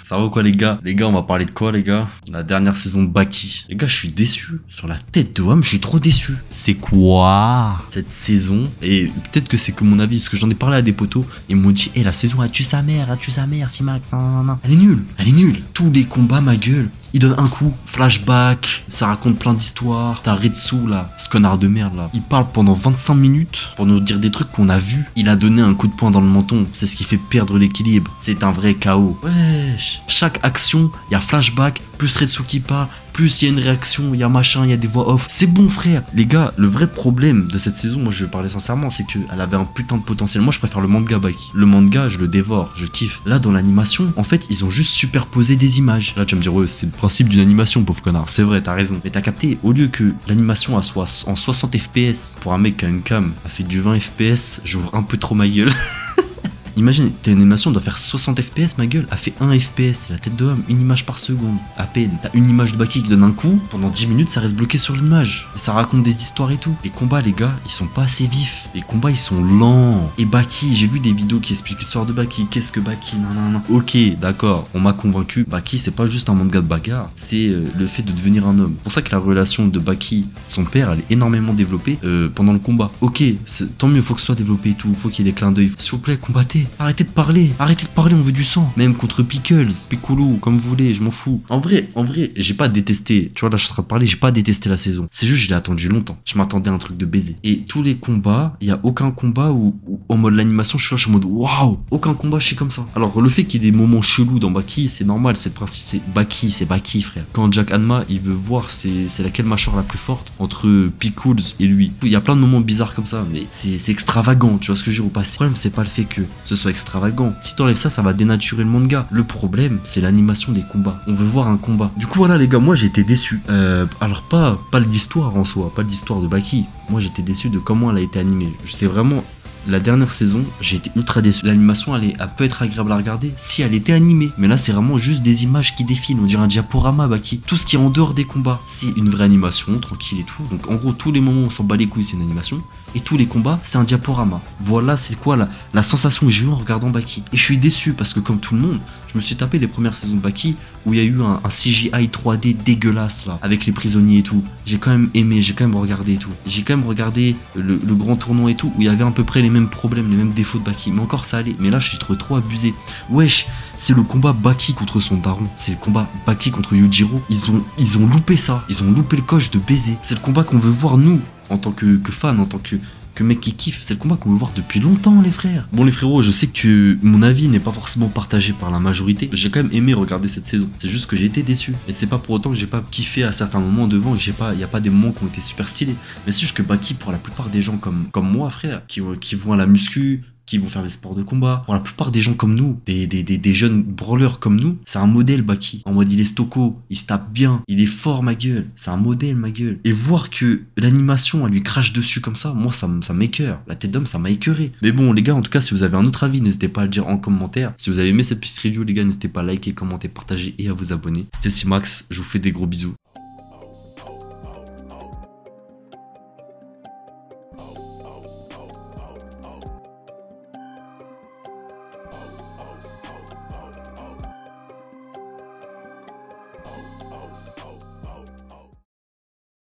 Ça va quoi les gars? Les gars, on va parler de quoi les gars? La dernière saison de Baki. Les gars, je suis déçu. Sur la tête de Homme, je suis trop déçu. C'est quoi cette saison? Et peut-être que c'est que mon avis, parce que j'en ai parlé à des potos. Ils m'ont dit, la saison a tué sa mère, Simax. Non. Elle est nulle. Tous les combats, ma gueule. Il donne un coup, flashback, ça raconte plein d'histoires. T'as Retsu là, ce connard de merde là. Il parle pendant 25 minutes pour nous dire des trucs qu'on a vus. Il a donné un coup de poing dans le menton, c'est ce qui fait perdre l'équilibre. C'est un vrai chaos. Wesh. Chaque action, il y a flashback, plus Retsu qui parle, plus il y a une réaction, il y a machin, il y a des voix off. C'est bon frère. Les gars, le vrai problème de cette saison, moi je vais parler sincèrement, c'est qu'elle avait un putain de potentiel. Moi je préfère le manga Baki. Le manga, je le dévore, je kiffe. Là dans l'animation, en fait, ils ont juste superposé des images. Là tu vas me dire, ouais, c'est le principe d'une animation, pauvre connard. C'est vrai, t'as raison. Mais t'as capté, au lieu que l'animation soit en 60 FPS, pour un mec qui a une cam, a fait du 20 FPS, j'ouvre un peu trop ma gueule. Imagine, t'as une animation, doit faire 60 FPS, ma gueule, a fait 1 FPS, c'est la tête de Homme, une image par seconde, à peine. T'as une image de Baki qui donne un coup, pendant 10 minutes, ça reste bloqué sur l'image. Et ça raconte des histoires et tout. Les combats, les gars, ils sont pas assez vifs. Les combats, ils sont lents. Et Baki, j'ai vu des vidéos qui expliquent l'histoire de Baki. Qu'est-ce que Baki? Non. Ok, d'accord, on m'a convaincu. Baki, c'est pas juste un manga de bagarre, c'est le fait de devenir un homme. C'est pour ça que la relation de Baki, son père, elle est énormément développée pendant le combat. Ok, tant mieux, faut que ce soit développé et tout, faut qu'il y ait des clins d'œil. S'il vous plaît, combattez. Arrêtez de parler, on veut du sang. Même contre Pickles, Piccolo, comme vous voulez, je m'en fous. En vrai, j'ai pas détesté. Tu vois, là, je suis en train de parler, j'ai pas détesté la saison. C'est juste, je l'ai attendu longtemps. Je m'attendais à un truc de baiser. Et tous les combats, il y a aucun combat où en mode l'animation, je suis en mode waouh, aucun combat, je suis comme ça. Alors, le fait qu'il y ait des moments chelous dans Baki, c'est normal, c'est le principe, c'est Baki, frère. Quand Jack Hanma, il veut voir c'est laquelle mâchoire la plus forte entre Pickles et lui. Il y a plein de moments bizarres comme ça, mais c'est extravagant, tu vois ce que je veux dire au passé. Le problème, c'est pas le fait que ce soit extravagant. Si t'enlèves ça, ça va dénaturer le manga. Le problème, c'est l'animation des combats. On veut voir un combat. Du coup, voilà les gars, moi j'ai été déçu. Alors pas l'histoire en soi, pas l'histoire de Baki. Moi j'étais déçu de comment elle a été animée. C'est vraiment la dernière saison, j'ai été ultra déçu. L'animation, elle peut être agréable à regarder si elle était animée. Mais là, c'est vraiment juste des images qui défilent. On dirait un diaporama, Baki. Tout ce qui est en dehors des combats, c'est une vraie animation, tranquille et tout. Donc en gros, tous les moments où on s'en bat les couilles, c'est une animation. Et tous les combats, c'est un diaporama. Voilà, c'est quoi la sensation que j'ai eue en regardant Baki. Et je suis déçu parce que comme tout le monde, je me suis tapé les premières saisons de Baki où il y a eu un CGI 3D dégueulasse là, avec les prisonniers et tout. J'ai quand même aimé, j'ai quand même regardé et tout. J'ai quand même regardé le grand tournoi et tout, où il y avait à peu près les mêmes problèmes, les mêmes défauts de Baki. Mais encore ça allait. Mais là, je suis trop abusé. Wesh, c'est le combat Baki contre son daron. C'est le combat Baki contre Yujiro. Ils ont loupé ça. Ils ont loupé le coche de baiser. C'est le combat qu'on veut voir nous, en tant que fan, en tant que mec qui kiffe. C'est le combat qu'on veut voir depuis longtemps, les frères. Bon, les frérots, je sais que mon avis n'est pas forcément partagé par la majorité. J'ai quand même aimé regarder cette saison. C'est juste que j'ai été déçu. Et c'est pas pour autant que j'ai pas kiffé à certains moments devant et que il y a pas des moments qui ont été super stylés. Mais c'est juste que Baki, pour la plupart des gens comme moi, frère, qui vont à la muscu, qui vont faire des sports de combat. Pour la plupart des gens comme nous, des jeunes brawlers comme nous, c'est un modèle Baki. En mode il est stocko, il se tape bien, il est fort ma gueule, c'est un modèle ma gueule. Et voir que l'animation elle lui crache dessus comme ça, moi ça m'écœure. La tête d'homme ça m'a écœuré. Mais bon les gars, en tout cas si vous avez un autre avis, n'hésitez pas à le dire en commentaire. Si vous avez aimé cette petite review les gars, n'hésitez pas à liker, commenter, partager et à vous abonner. C'était Simax, je vous fais des gros bisous.